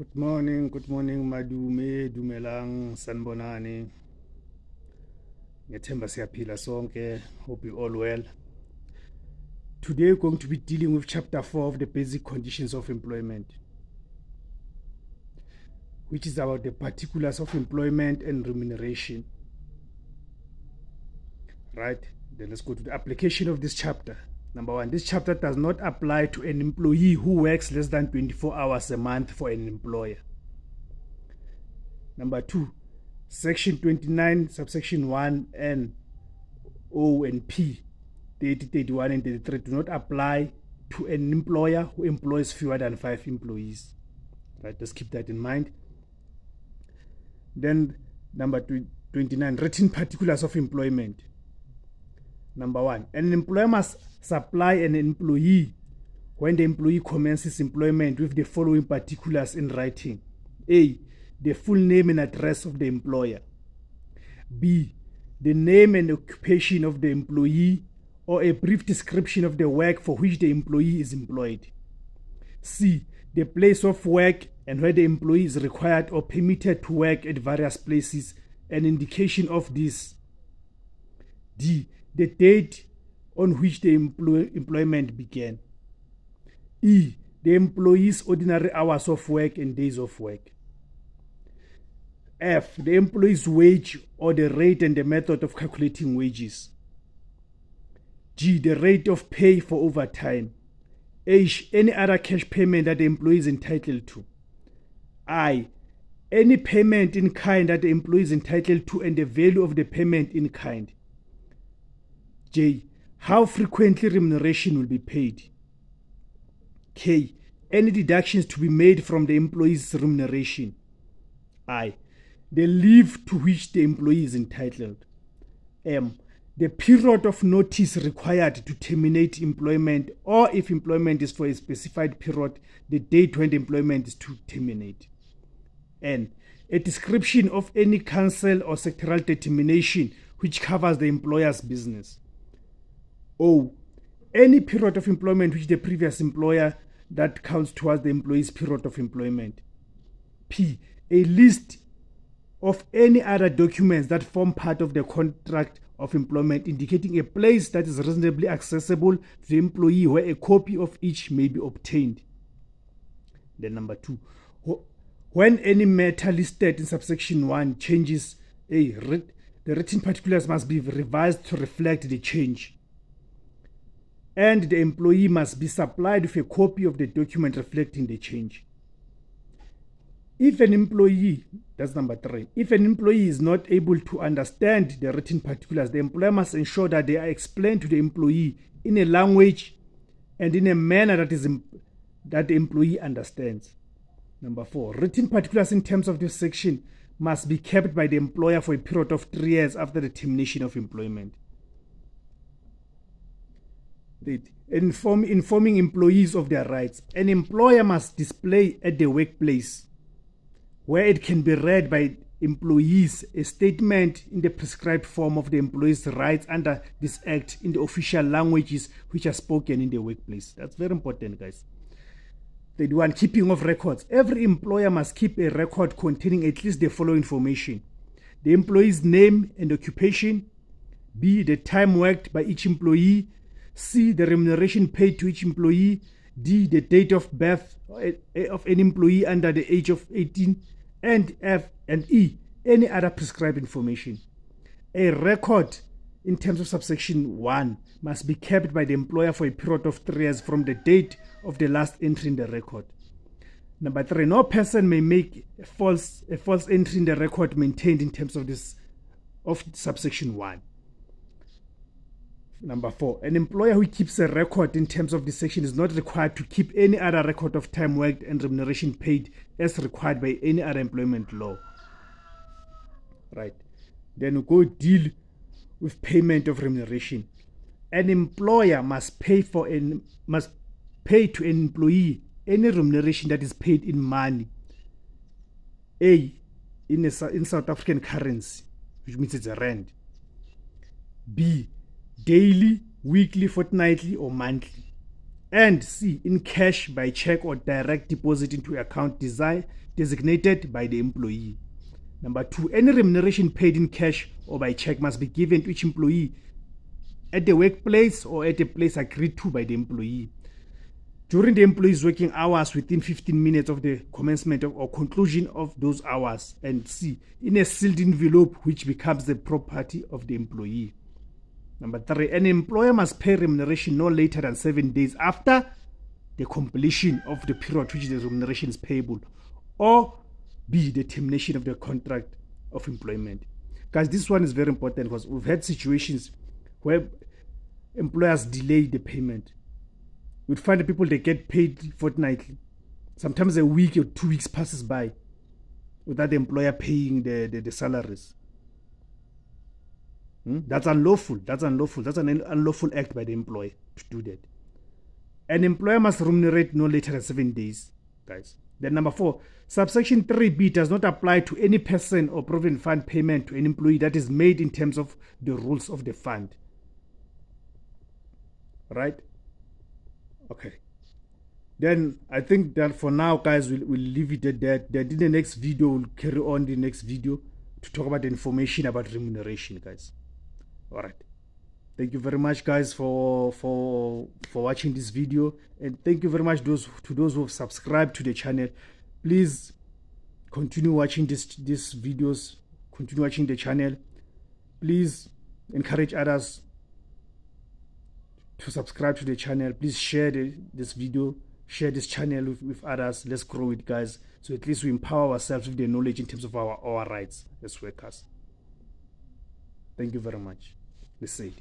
Good morning Madume, Dumelang, Sanbonani. Ngethemba siyaphila sonke. Hope you all well. Today we're going to be dealing with chapter 4 of the basic conditions of employment, which is about the particulars of employment and remuneration. Right? Then let's go to the application of this chapter. Number 1, this chapter does not apply to an employee who works less than 24 hours a month for an employer. Number 2, section 29, subsection 1 and O and P, 30, 31 and 33 do not apply to an employer who employs fewer than 5 employees. Right, let's keep that in mind. Then number 29, written particulars of employment. Number 1, an employer must supply an employee when the employee commences employment with the following particulars in writing. A, the full name and address of the employer. B, the name and occupation of the employee or a brief description of the work for which the employee is employed. C, the place of work and where the employee is required or permitted to work at various places, an indication of this. D, the date on which the employment began. E, the employee's ordinary hours of work and days of work. F, the employee's wage or the rate and the method of calculating wages. G, the rate of pay for overtime. H, any other cash payment that the employee is entitled to. I, any payment in kind that the employee is entitled to and the value of the payment in kind. J, how frequently remuneration will be paid. K, any deductions to be made from the employee's remuneration. I, the leave to which the employee is entitled. M, the period of notice required to terminate employment, or if employment is for a specified period, the date when the employment is to terminate. N, a description of any council or sectoral determination which covers the employer's business. O, any period of employment which the previous employer that counts towards the employee's period of employment. P, a list of any other documents that form part of the contract of employment indicating a place that is reasonably accessible to the employee where a copy of each may be obtained. Then number 2, when any matter listed in subsection 1 changes, the written particulars must be revised to reflect the change, and the employee must be supplied with a copy of the document reflecting the change. If an employee, that's number 3, if an employee is not able to understand the written particulars, the employer must ensure that they are explained to the employee in a language and in a manner that the employee understands. Number 4, written particulars in terms of this section must be kept by the employer for a period of 3 years after the termination of employment. Informing employees of their rights. An employer must display at the workplace, where it can be read by employees, a statement in the prescribed form of the employee's rights under this act in the official languages which are spoken in the workplace. That's very important, guys. 31, keeping of records. Every employer must keep a record containing at least the following information: the employee's name and occupation. B, the time worked by each employee. C, the remuneration paid to each employee. D, the date of birth of an employee under the age of 18. And F and E, any other prescribed information. A record in terms of subsection 1 must be kept by the employer for a period of 3 years from the date of the last entry in the record. Number 3, no person may make a false entry in the record maintained in terms of subsection 1. Number 4, an employer who keeps a record in terms of this section is not required to keep any other record of time worked and remuneration paid as required by any other employment law. Right. Then we go deal with payment of remuneration. An employer must pay to an employee any remuneration that is paid in money. A, in South African currency, which means it's a rand. B, daily, weekly, fortnightly, or monthly. And C, in cash, by check or direct deposit into account designated by the employee. Number 2, any remuneration paid in cash or by check must be given to each employee at the workplace or at a place agreed to by the employee during the employee's working hours within 15 minutes of the commencement of, or conclusion of those hours. And C, in a sealed envelope which becomes the property of the employee. Number 3, an employer must pay remuneration no later than 7 days after the completion of the period which the remuneration is payable, or B, the termination of the contract of employment. Guys, this one is very important because we've had situations where employers delay the payment. You'd find the people, they get paid fortnightly. Sometimes a week or 2 weeks passes by without the employer paying the salaries. That's unlawful. That's unlawful. That's an unlawful act by the employer to do that. An employer must remunerate no later than 7 days, guys. Then number 4, subsection 3B does not apply to any person or provident fund payment to an employee that is made in terms of the rules of the fund. Right? Okay. Then I think that for now, guys, we'll leave it at that. Then in the next video, we'll carry on the next video to talk about the information about remuneration, guys. All right. Thank you very much, guys, for watching this video, and thank you very much to those who have subscribed to the channel. Please continue watching these videos. Continue watching the channel. Please encourage others to subscribe to the channel. Please share this video, share this channel with others. Let's grow it, guys, so at least we empower ourselves with the knowledge in terms of our rights as workers. Thank you very much. Let's say it.